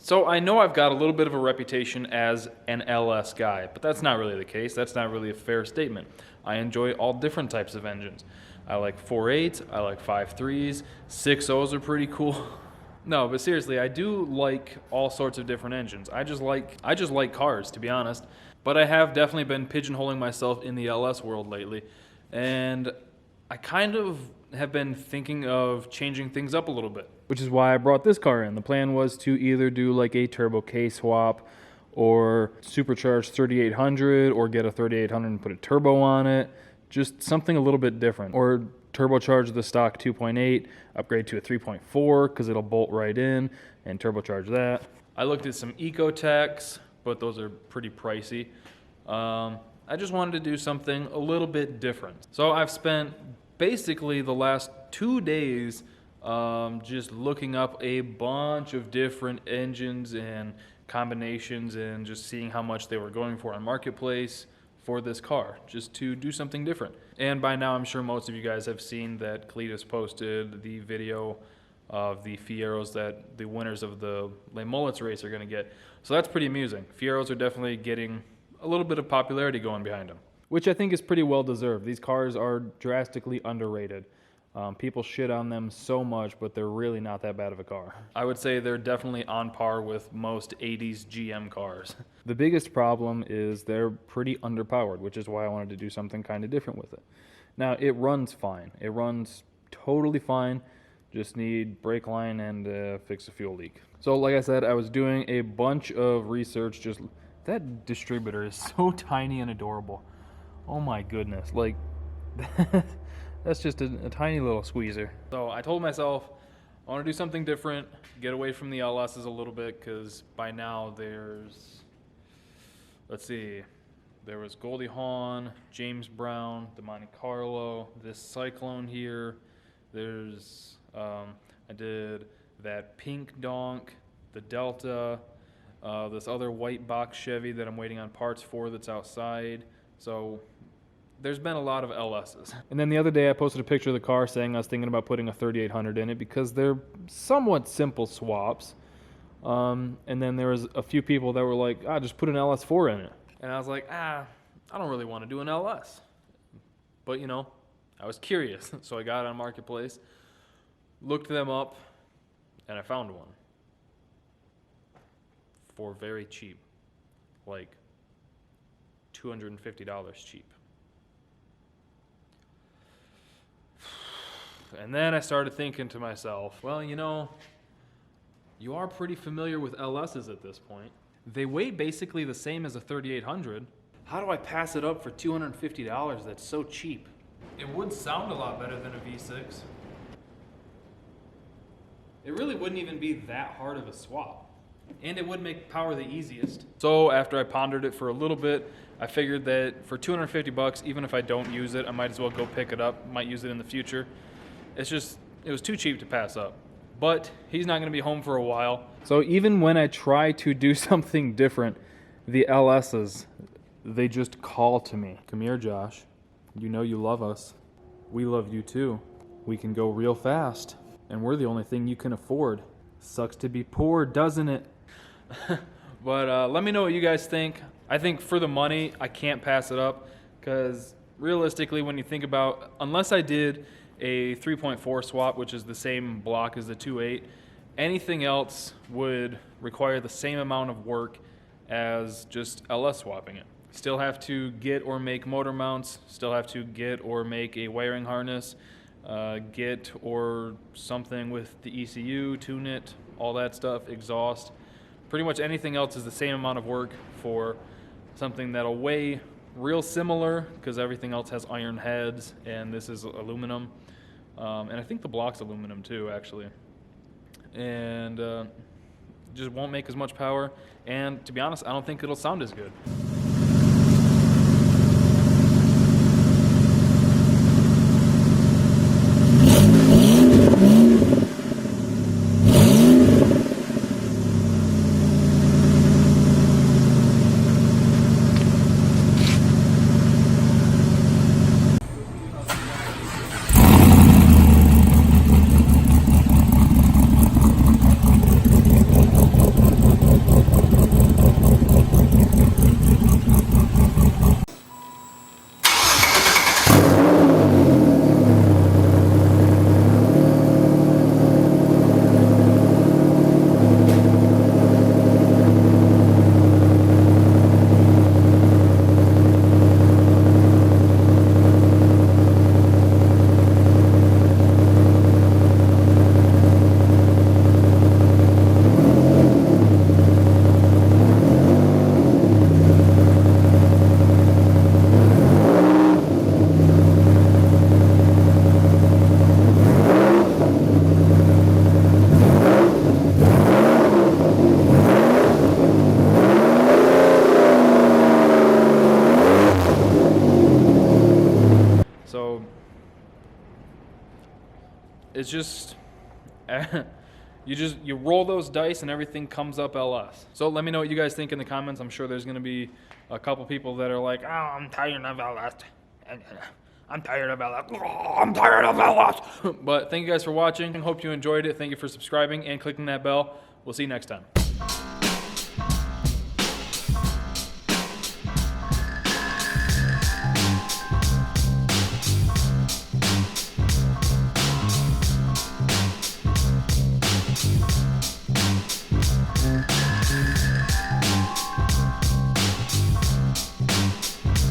So I know I've got a little bit of a reputation as an LS guy, but that's not really the case. That's not really a fair statement. I enjoy all different types of engines. I like 4.8s, I like 5.3s, 6.0s are pretty cool. No, but seriously, I do like all sorts of different engines. I just like cars, to be honest. But I have definitely been pigeonholing myself in the LS world lately, and I kind of have been thinking of changing things up a little bit. Which is why I brought this car in. The plan was to either do like a turbo K swap or supercharged 3800 or get a 3800 and put a turbo on it. Just something a little bit different. Or turbocharge the stock 2.8, upgrade to a 3.4 because it'll bolt right in, and turbocharge that. I looked at some Ecotechs, but those are pretty pricey. I just wanted to do something a little bit different. So I've spent basically the last 2 days just looking up a bunch of different engines and combinations and just seeing how much they were going for on Marketplace for this car, just to do something different. And by now I'm sure most of you guys have seen that Cletus posted the video of the Fieros that the winners of the Les Mullets race are going to get. So that's pretty amusing. Fieros are definitely getting a little bit of popularity going behind them, which I think is pretty well deserved. These cars are drastically underrated. People shit on them so much, but they're really not that bad of a car. I would say they're definitely on par with most 80s GM cars. The biggest problem is they're pretty underpowered, which is why I wanted to do something kind of different with it. Now, it runs fine. It runs totally fine. Just need brake line and fix a fuel leak. So like I said, I was doing a bunch of research. Just that distributor is so tiny and adorable. Oh my goodness. Like, that's just a tiny little squeezer. So I told myself I want to do something different, get away from the LSs a little bit, because by now there's, let's see, there was Goldie Hawn, James Brown, the Monte Carlo, this Cyclone here. There's, I did that pink donk, the Delta, this other white box Chevy that I'm waiting on parts for that's outside. So there's been a lot of LSs. And then the other day I posted a picture of the car saying I was thinking about putting a 3800 in it because they're somewhat simple swaps. And then there was a few people that were like, just put an LS4 in it. And I was like, I don't really want to do an LS. But you know, I was curious. So I got on Marketplace, looked them up, and I found one. For very cheap. Like $250 cheap. And then I started thinking to myself, well, you know, you are pretty familiar with LSs at this point. They weigh basically the same as a 3800. How do I pass it up for $250 that's so cheap? It would sound a lot better than a V6. It really wouldn't even be that hard of a swap. And it would make power the easiest. So after I pondered it for a little bit, I figured that for $250, even if I don't use it, I might as well go pick it up, might use it in the future. It's just, it was too cheap to pass up. But he's not going to be home for a while. So even when I try to do something different, the LSs, they just call to me. Come here, Josh. You know you love us. We love you too. We can go real fast. And we're the only thing you can afford. Sucks to be poor, doesn't it? But let me know what you guys think. I think for the money, I can't pass it up. Because realistically, when you think about, unless I did a 3.4 swap, which is the same block as the 2.8, anything else would require the same amount of work as just LS swapping it. Still have to get or make motor mounts, still have to get or make a wiring harness, get or something with the ECU, tune it, all that stuff, exhaust. Pretty much anything else is the same amount of work for something that'll weigh real similar, because everything else has iron heads and this is aluminum. And I think the block's aluminum too, actually. And just won't make as much power. And to be honest, I don't think it'll sound as good. it's just you roll those dice and everything comes up LS. So let me know what you guys think in the comments. I'm sure there's going to be a couple people that are like, oh, I'm tired of LS. I'm tired of LS. I'm tired of LS. But thank you guys for watching. Hope you enjoyed it. Thank you for subscribing and clicking that bell. We'll see you next time.